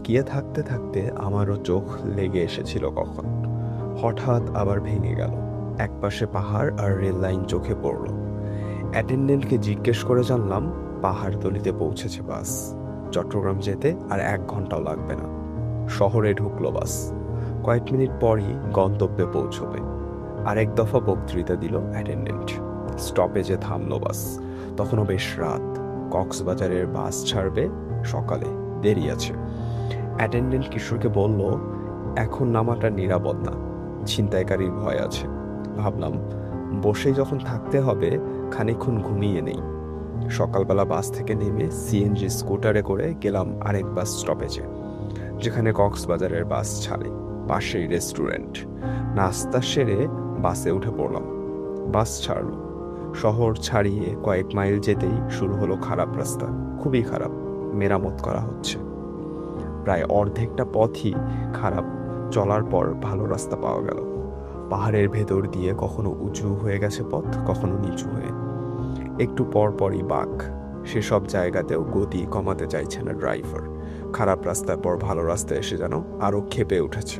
তাকিয়ে থাকতে থাকতে আমারও চোখ লেগে এসেছিল কখন। হঠাৎ আবার ভেঙে গেল। একপাশে পাহাড় আর রেল লাইন চোখে পড়ল। অ্যাটেন্ডেন্টকে জিজ্ঞেস করে জানলাম পাহাড়তলিতে পৌঁছেছে বাস। চট্টগ্রাম যেতে আর 1 ঘন্টাও লাগবে না। শহরে ঢুকলো বাস। কয়েক মিনিট পরই গন্তব্যে পৌঁছবে। আরেক দফা বক্তৃতা দিল অ্যাটেন্ডেন্ট। স্টপেজে থামলো বাস। তখনও বেশ রাত। কক্সবাজারের বাস ছাড়বে সকালে, দেরি আছে। অ্যাটেন্ডেন্ট কিশোরকে বলল, এখন নামাটা নিরাপদ না, ছিনতাইকারীর ভয় আছে। ভাবলাম বসেই যখন থাকতে হবে খানিকক্ষণ ঘুমিয়ে নেই। সকালবেলা বাস থেকে নেমে সিএনজি স্কুটারে করে গেলাম আরেক বাস স্টপেজে, যেখানে কক্সবাজারের বাস ছাড়ে। পাশেই রেস্টুরেন্ট। নাস্তা সেরে বাসে উঠে পড়লাম। বাস ছাড়ল। শহর ছাড়িয়ে কয়েক মাইল যেতেই শুরু হলো খারাপ রাস্তা। খুবই খারাপ, মেরামত করা হচ্ছে। প্রায় অর্ধেকটা পথই খারাপ। চলার পর ভালো রাস্তা পাওয়া গেল। পাহাড়ের ভেতর দিয়ে কখনো উঁচু হয়ে গেছে পথ, কখনো নিচু হয়ে। একটু পর পরই বাঁক। সেসব জায়গাতেও গতি কমাতে চাইছে না ড্রাইভার। খারাপ রাস্তার পর ভালো রাস্তায় এসে যেন আরো ক্ষেপে উঠেছে।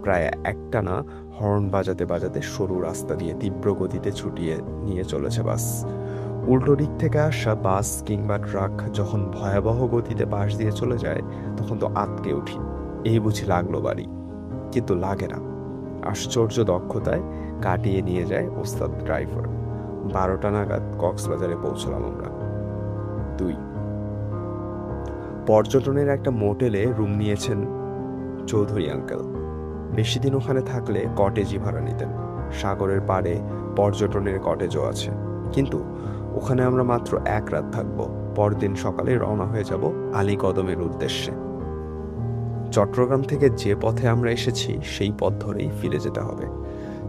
প্রায় একটানা হর্ন বাজাতে বাজাতে সরু রাস্তা দিয়ে তীব্র গতিতে ছুটিয়ে নিয়ে চলেছে বাস। উল্টো দিক থেকে আসা বাস কিংবা ট্রাক যখন ভয়াবহ গতিতে পাশ দিয়ে চলে যায়, তখন তো আটকে উঠি, এই বুঝি লাগলো বাড়ি। কিন্তু লাগে না। আশ্চর্য দক্ষতায় কাটিয়ে নিয়ে যায় ওস্তাদ ড্রাইভার। 12টা নাগাদ কক্সবাজারে পৌঁছলাম আমরা। 2, পর্যটনের একটা মোটেলে রুম নিয়েছেন চৌধুরী আঙ্কেল। বেশি দিন ওখানে থাকলে কটেজই ভাড়া নিতেন। সাগরের পাড়ে পর্যটনের কটেজও আছে, কিন্তু ওখানে আমরা মাত্র 1 রাত থাকবো। পরদিন সকালে রওনা হয়ে যাব আলীকদমের উদ্দেশ্যে। চট্টগ্রাম থেকে যে পথে আমরা এসেছি সেই পথ ধরেই ফিরে যেতে হবে।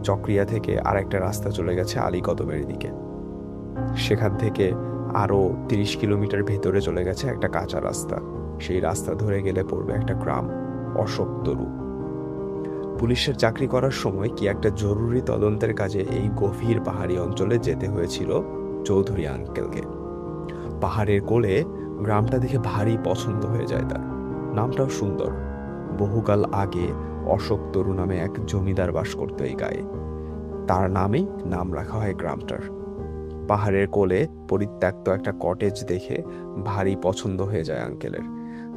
চকরিয়া থেকে আরেকটা রাস্তা চলে গেছে আলীকদমের দিকে। সেখান থেকে আরো 30 কিলোমিটার ভেতরে চলে গেছে একটা কাঁচা রাস্তা। সেই রাস্তা ধরে গেলে পড়বে একটা গ্রাম, অশোকতরু। পুলিশের চাকরি করার সময় কি একটা জরুরি তদন্তের কাজে এই গভীর পাহাড়ি অঞ্চলে যেতে হয়েছিল চৌধুরী আঙ্কেলকে। পাহাড়ের কোলে গ্রামটা দেখে ভারী পছন্দ হয়ে যায় তার। নামটাও সুন্দর। বহুকাল আগে অশোকতরু নামে এক জমিদার বাস করত এই গায়ে। তার নামেই নাম রাখা হয় গ্রামটার। পাহাড়ের কোলে পরিত্যক্ত একটা কটেজ দেখে ভারী পছন্দ হয়ে যায় আঙ্কেলের।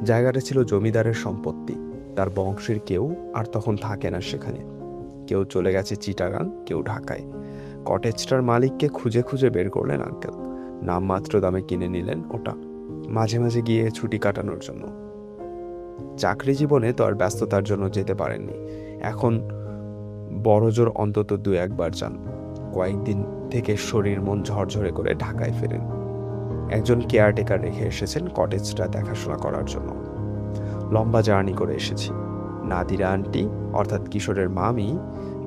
জায়গাটা ছিল জমিদারের সম্পত্তি। তার বংশের কেউ আর তখন থাকে না সেখানে। কেউ চলে গেছে চিটাগাং, কেউ ঢাকায়। কটেজটার মালিককে খুঁজে খুঁজে বের করলেন আঙ্কেল। নামমাত্র দামে কিনে নিলেন ওটা, মাঝে মাঝে গিয়ে ছুটি কাটানোর জন্য। চাকরি জীবনে তো আর ব্যস্ততার জন্য যেতে পারেননি। এখন বড়জোর অন্তত 2-1 বার যান। কয়েকদিন থেকে শরীর মন ঝরঝরে করে ঢাকায় ফেরেন। একজন কেয়ারটেকার রেখে এসেছেন কটেজটা দেখাশোনা করার জন্য। লম্বা জার্নি করে এসেছি। নাদিরা আন্টি অর্থাৎ কিশোরের মামি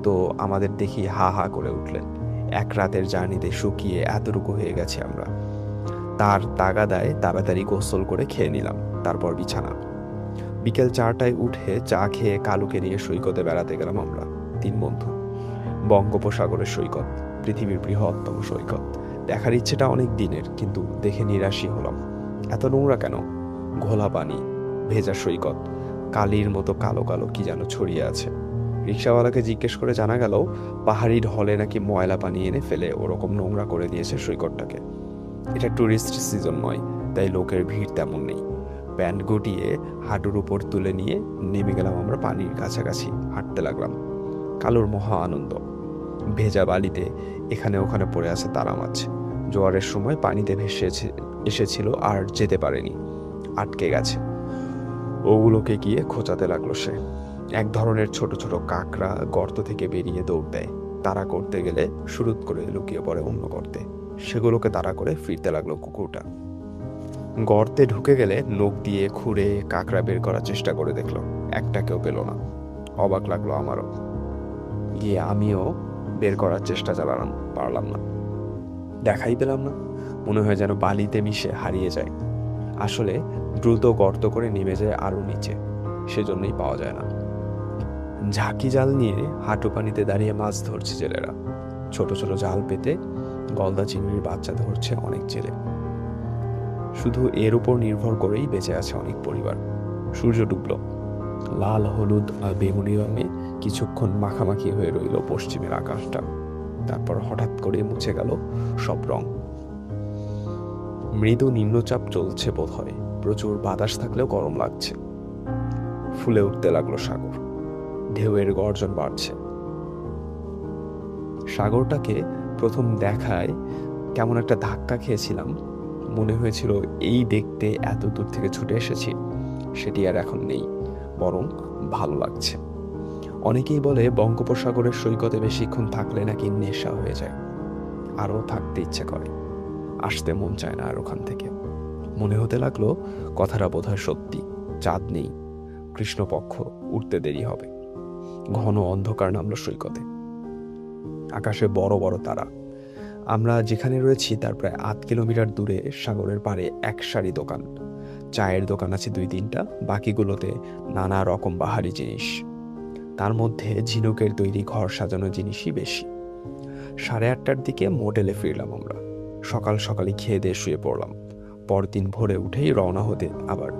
তো আমাদের দেখি হা হা করে উঠলেন। 1 রাতের জার্নিতে শুকিয়ে এতটুকু হয়ে গেছে আমরা। তার তাগাদায় তাড়াতাড়ি গোসল করে খেয়ে নিলাম, তারপর বিছানা। বিকেল 4টায় উঠে চা খেয়ে কালুকে নিয়ে সৈকতে বেড়াতে গেলাম আমরা 3 বন্ধু। বঙ্গোপসাগরের সৈকত, পৃথিবীর বৃহত্তম সৈকত। দেখার ইচ্ছেটা অনেক দিনের, কিন্তু দেখে নিরাশই হলাম। এত নোংরা কেন? ঘোলা পানি, ভেজা সৈকত, কালির মতো কালো কালো কি যেন ছড়িয়ে আছে। রিক্সাওয়ালাকে জিজ্ঞেস করে জানা গেল পাহাড়ি ঢলে নাকি ময়লা পানি এনে ফেলে ওরকম নোংরা করে দিয়েছে সৈকতটাকে। এটা টুরিস্ট সিজন নয়, তাই লোকের ভিড় তেমন নেই। প্যান্ট গুটিয়ে হাঁটুর উপর তুলে নিয়ে নেমে গেলাম আমরা পানির কাছাকাছি। হাঁটতে লাগলাম। কালুর মহা আনন্দ। ভেজা বালিতে এখানে ওখানে পড়ে আছে তারা মাছ। জোয়ারের সময় পানিতে ভেসে এসেছিল আর যেতে পারেনি, আটকে গেছে। ওগুলোকে গিয়ে খোঁচাতে লাগলো সে। এক ধরনের ছোট ছোট কাকড়া গর্ত থেকে বেরিয়ে দৌড় দেয়। তাড়া করতে গেলে শুরুত করে লুকিয়ে পড়ে অন্য গর্তে। সেগুলোকে তাড়া করে ফিরতে লাগলো কুকুরটা। গর্তে ঢুকে গেলে নখ দিয়ে খুঁড়ে কাকড়া বের করার চেষ্টা করে দেখলো, একটাকেও পেল না। অবাক লাগলো আমারও। গিয়ে আমিও বের করার চেষ্টা চালালাম, পারলাম না। দেখাই পেলাম না। মনে হয় যেন বালিতে মিশে হারিয়ে যায়। আসলে দ্রুত গর্ত করে নেমে যায় আরো নিচে, সেজন্যই পাওয়া যায় না। ঝাঁকি জাল নিয়ে হাঁটু পানিতে দাঁড়িয়ে মাছ ধরছে জেলেরা। ছোট ছোট জাল পেতে গলদা চিংড়ির বাচ্চা ধরছে অনেক জেলে। শুধু এর উপর নির্ভর করেই বেঁচে আছে অনেক পরিবার। সূর্য ডুবল। লাল, হলুদ আর বেগুনি রঙে কিছুক্ষণ মাখামাখি হয়ে রইল পশ্চিমের আকাশটা। তারপর হঠাৎ করে মুছে গেল সব রং। মৃদু নিম্নচাপ চলছে বোধ হয়, প্রচুর বাতাস থাকলেও গরম লাগছে। ফুলে উঠতে লাগলো সাগর, ঢেউয়ের গর্জন বাড়ছে। সাগরটাকে প্রথম দেখায় কেমন একটা ধাক্কা খেয়েছিলাম, মনে হয়েছিল এই দেখতে এত দূর থেকে ছুটে এসেছি, সেটি আর এখন নেই, বরং ভালো লাগছে। অনেকেই বলে বঙ্গোপসাগরের সৈকতে বেশিক্ষণ থাকলে নাকি নেশা হয়ে যায়, আরও থাকতে ইচ্ছে করে, আসতে মন চায় না আর ওখান থেকে। মনে হতে লাগলো কথাটা বোধহয় সত্যি। চাঁদ নেই, কৃষ্ণপক্ষ উঠতে দেরি হবে। ঘন অন্ধকার নামলো সৈকতে, আকাশে বড় বড় তারা। আমরা যেখানে রয়েছি তার প্রায় 8 কিলোমিটার দূরে সাগরের পাড়ে এক সারি দোকান। চায়ের দোকান আছে 2-3টা, বাকিগুলোতে নানা রকম বাহারি জিনিস। তার মধ্যে ঝিনুকের তৈরি ঘর সাজানো জিনিসই বেশি। 8:30টার দিকে মোটেলে ফিরলাম আমরা। সকাল সকালই খেয়ে দিয়ে শুয়ে পড়লাম। পরদিন ভোরে উঠেই রওনা হতে আবার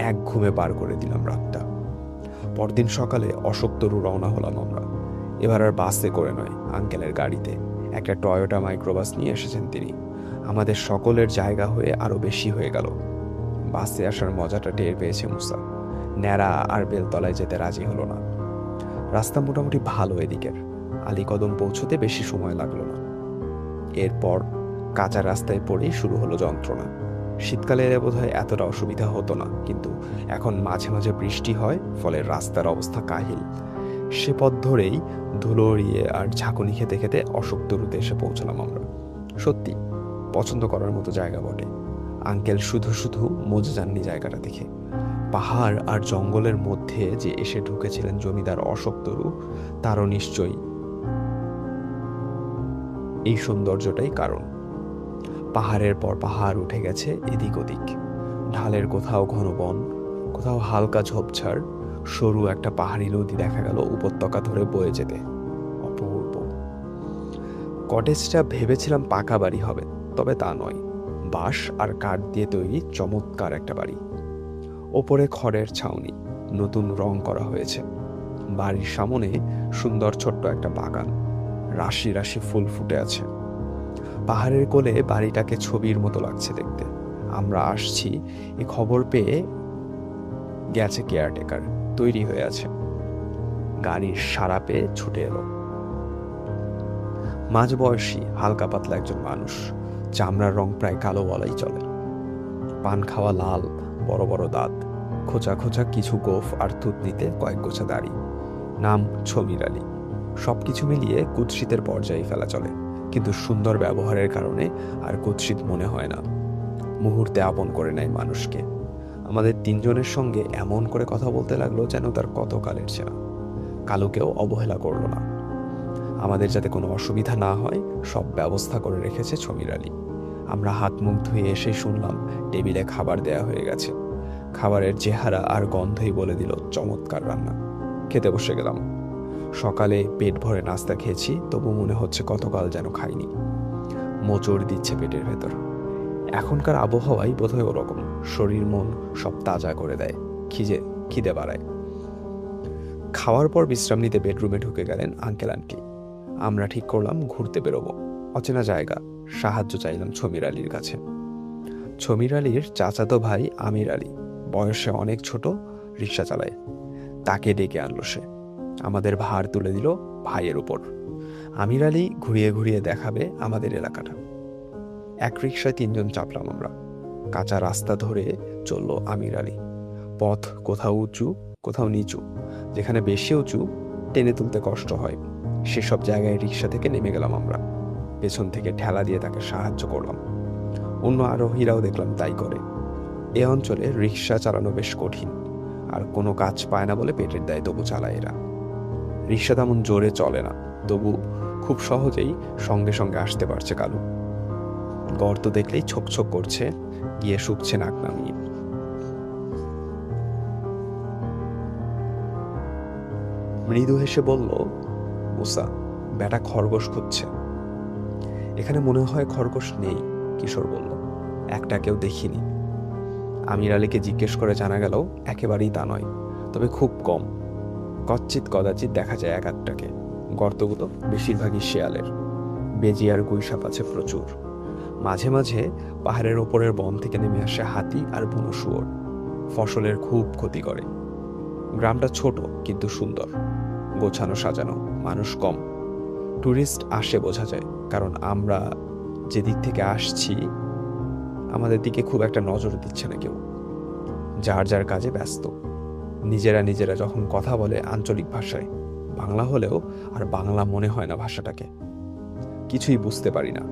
এক ঘুমে পার করে দিলাম রাতটা। পরদিন সকালে অশোকতরু রওনা হলাম আমরা। এবার আর বাসে করে নয়, আঙ্কেলের গাড়িতে। একটা টয়োটা মাইক্রোবাস নিয়ে এসেছেন তিনি। আমাদের সকলের জায়গা হয়ে আরো বেশি হয়ে গেল। বাসে আসার মজাটা টের পেয়েছে মুসা। ন্যাড়া আর বেলতলায় যেতে রাজি হলো না। রাস্তা মোটামুটি ভালো এদিকের। আলীকদম পৌঁছতে বেশি সময় লাগলো না। এরপর কাঁচা রাস্তায় পড়েই শুরু হলো যন্ত্রণা। শীতকালে এলে বোধহয় এতটা অসুবিধা হতো না, কিন্তু এখন মাঝে মাঝে বৃষ্টি হয়, ফলে রাস্তার অবস্থা কাহিল। সে পথ ধরেই ধুলো উড়িয়ে আর ঝাঁকুনি খেতে খেতে অশোকতরুতে এসে পৌঁছলাম আমরা। সত্যি পছন্দ করার মতো জায়গা বটে। আঙ্কেল শুধু শুধু মজে যাননি জায়গাটা দেখে। পাহাড় আর জঙ্গলের মধ্যে যে এসে ঢুকেছিলেন জমিদার অশোকতরু, তারও নিশ্চয়ই এই সৌন্দর্যটাই কারণ। পাহাড়ের পর পাহাড় উঠে গেছে এদিক ওদিক। ঢালের কোথাও ঘন বন, কোথাও হালকা ঝোপঝাড়। সরু একটা পাহাড়ি নদী দেখা গেল উপত্যকা ধরে বয়ে যেতে। অপূর্ব। কটেজটা ভেবেছিলাম পাকা বাড়ি হবে, তবে তা নয়। বাঁশ আর কাঠ দিয়ে তৈরি চমৎকার একটা বাড়ি। ওপরে খড়ের ছাউনি, নতুন রং করা হয়েছে। বাড়ির সামনে সুন্দর ছোট্ট একটা বাগান, রাশি রাশি ফুল ফুটে আছে। পাহাড়ের কোলে বাড়িটাকে ছবির মতো লাগছে দেখতে। আমরা আসছি এ খবর পেয়ে গেছে কেয়ারটেকার, তৈরি হয়ে আছে। গাড়ির সাড়া পেয়ে ছুটে এলো। মাঝবয়সী হালকা পাতলা একজন মানুষ, চামড়ার রং প্রায় কালো বলাই চলে। পান খাওয়া লাল, বড় বড় দাঁত, খোঁচা খোঁচা কিছু গোঁফ আর থুতনিতে কয়েক গোছা দাড়ি। নাম ছমির আলী। সবকিছু মিলিয়ে কুৎসিতের পর্যায়ে ফেলা চলে, কিন্তু সুন্দর ব্যবহারের কারণে আর কুৎসিত মনে হয় না। মুহূর্তে আপন করে নেয় মানুষকে। আমাদের 3জনের সঙ্গে এমন করে কথা বলতে লাগলো যেন তার কত কালের চেনা। কালুকেও অবহেলা করলো না। আমাদের যাতে কোনো অসুবিধা না হয় সব ব্যবস্থা করে রেখেছে ছমির আলী। আমরা হাত মুখ ধুয়ে এসে শুনলাম টেবিলে খাবার দেয়া হয়ে গেছে। খাবারের চেহারা আর গন্ধই বলে দিল চমৎকার রান্না। খেতে বসে গেলাম। সকালে পেট ভরে নাস্তা খেয়েছি, তবু মনে হচ্ছে কতকাল যেন খাইনি। মোচড় দিচ্ছে পেটের ভেতর। এখনকার আবহাওয়াই বোধহয় ওরকম, শরীর মন সব তাজা করে দেয়, খিদে বাড়ায়। খাওয়ার পর বিশ্রাম নিতে বেডরুমে ঢুকে গেলেন আঙ্কেল আন্টি। আমরা ঠিক করলাম ঘুরতে বেরোবো, অচেনা জায়গা। সাহায্য চাইলাম ছমির আলীর কাছে। ছমির আলীর চাচাতো ভাই আমির আলী, বয়সে অনেক ছোট, রিক্সা চালায়। তাকে ডেকে আনলো সে। আমাদের ভার তুলে দিল ভাইয়ের উপর। আমির আলী ঘুরিয়ে ঘুরিয়ে দেখাবে আমাদের এলাকাটা। এক রিক্সায় 3জন চাপলাম আমরা। কাঁচা রাস্তা ধরে চলল আমির আলী। পথ কোথাও উঁচু, কোথাও নিচু। যেখানে বেশি উঁচু, টেনে তুলতে কষ্ট হয়, সেসব জায়গায় রিক্সা থেকে নেমে গেলাম আমরা। পেছন থেকে ঠেলা দিয়ে তাকে সাহায্য করলাম। অন্য আরোহীরাও দেখলাম তাই করে। এ অঞ্চলে রিক্সা চালানো বেশ কঠিন, আর কোনো কাজ পায় না বলে পেটের দায় তবু চালায় এরা। রিক্সা তেমন জোরে চলে না, তবু খুব সহজেই সঙ্গে সঙ্গে আসতে পারছে কালু। গর্ত দেখলেই ছোক ছোক করছে, গিয়ে শুকছে নাক নামিয়ে। মৃদু হেসে বলল, মুসা, বেটা খরগোশ খুঁজছে। এখানে মনে হয় খরগোশ নেই, কিশোর বলল। একটা কেউ দেখিনি। আমির আলীকে জিজ্ঞেস করে জানা গেল একেবারেই তা নয়, তবে খুব কম। কচ্চিৎ কদাচিৎ দেখা যায় এক আধটাকে। গর্তগুলো বেশিরভাগই শেয়ালের। বেজি আর গুইসাপ আছে প্রচুর। মাঝে মাঝে পাহাড়ের ওপরের বন থেকে নেমে আসে হাতি আর বুনো শুয়োর। ফসলের খুব ক্ষতি করে। গ্রামটা ছোট কিন্তু সুন্দর, গোছানো সাজানো, মানুষ কম। ট্যুরিস্ট আসে বোঝা যায়, কারণ আমরা যেদিক থেকে আসছি আমাদের দিকে খুব একটা নজর দিচ্ছে না কেউ। যার যার কাজে ব্যস্ত। নিজেরা নিজেরা যখন কথা বলে আঞ্চলিক ভাষায়, বাংলা হলেও আর বাংলা মনে হয় না ভাষাটাকে। কিছুই বুঝতে পারি না,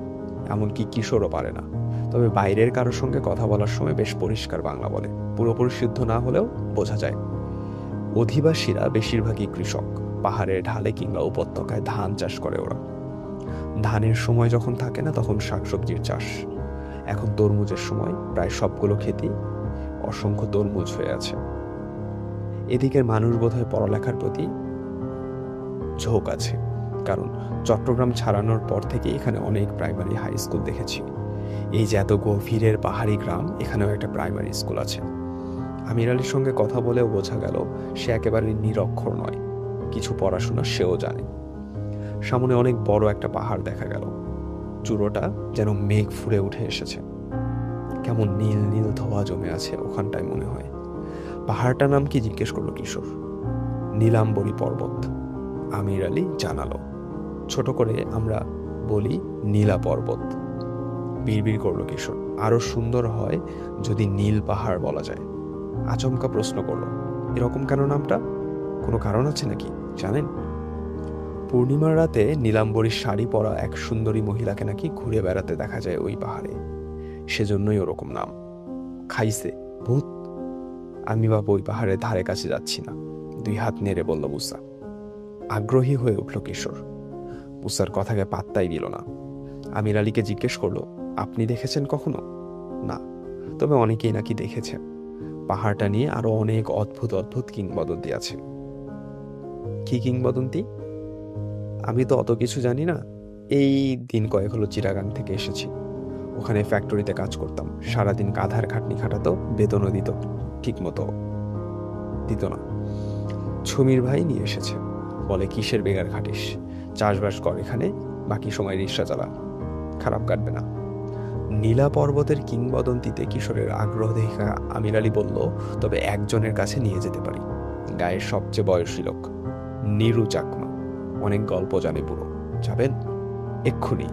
এমনকি কিশোরও পারে না। তবে বাইরের কারোর সঙ্গে কথা বলার সময় বেশ পরিষ্কার বাংলা বলে, পুরোপুরি শুদ্ধ না হলেও বোঝা যায়। অধিবাসীরা বেশিরভাগই কৃষক। পাহাড়ের ঢালে কিংবা উপত্যকায় ধান চাষ করে ওরা। ধানের সময় যখন থাকে না তখন শাকসবজির চাষ। এখন তরমুজের সময়, প্রায় সবগুলো ক্ষেতই অসংখ্য তরমুজ হয়ে আছে। এদিকের মানুষ বোধহয় পড়ালেখার প্রতি ঝোঁক আছে, কারণ চট্টগ্রাম ছাড়ানোর পর থেকে এখানে অনেক প্রাইমারি হাই স্কুল দেখেছি। এই যে এত গভীরের পাহাড়ি গ্রাম, এখানেও একটা প্রাইমারি স্কুল আছে। আমির আলীর সঙ্গে কথা বলেও বোঝা গেল সে একেবারে নিরক্ষর নয়, কিছু পড়াশোনা সেও জানে। সামনে অনেক বড় একটা পাহাড় দেখা গেল। চূড়োটা যেন মেঘ ফুঁড়ে উঠে এসেছে। কেমন নীল নীল ধোঁয়া জমে আছে ওখানটায় মনে হয়। পাহাড়টার নাম কি জিজ্ঞেস করলো কিশোর। নীলাম্বরী পর্বত, আমির আলী জানালো। ছোট করে আমরা বলি নীলা পর্বত। বিড়বিড় করলো কিশোর, আরো সুন্দর হয় যদি নীল পাহাড় বলা যায়। আচমকা প্রশ্ন করলো, এরকম কেন নামটা? কোনো কারণ আছে নাকি জানেন? পূর্ণিমার রাতে নীলাম্বরীর শাড়ি পরা এক সুন্দরী মহিলাকে নাকি ঘুরে বেড়াতে দেখা যায় ওই পাহাড়ে, সেজন্যই ওরকম নাম। খাইছে ভূত? আমি বাবা ওই পাহাড়ের ধারে কাছে যাচ্ছি না, 2 হাত নেড়ে বলল মুসা। আগ্রহী হয়ে উঠল কিশোর। মুসার কথাকে পাত্তাই দিল না। আমির আলীকে জিজ্ঞেস করলো, আপনি দেখেছেন কখনো? না, তবে অনেকেই নাকি দেখেছেন। পাহাড়টা নিয়ে আরো অনেক অদ্ভুত অদ্ভুত কিংবদন্তি আছে। কি কিংবদন্তি? আমি তো অত কিছু জানি না। এই দিন কয়েক হলো চিটাগাং থেকে এসেছি। ওখানে ফ্যাক্টরিতে কাজ করতাম। সারাদিন কাঁধার খাটনি খাটাতো, বেতনও ঠিক মতো দিত না। ছমির ভাই নিয়ে এসেছে, বলে কিসের বেগার খাটিস, চাষবাস কর এখানে, বাকি সময় রিক্সা চালা, খারাপ কাটবে না। নীলা পর্বতের কিংবদন্তিতে কিশোরের আগ্রহ দেখে আমির আলী বলল, তবে একজনের কাছে নিয়ে যেতে পারি। গায়ের সবচেয়ে বয়সী লোক, নিরু চাকমা, অনেক গল্প জানে পুরো। যাবেন? এক্ষুনি।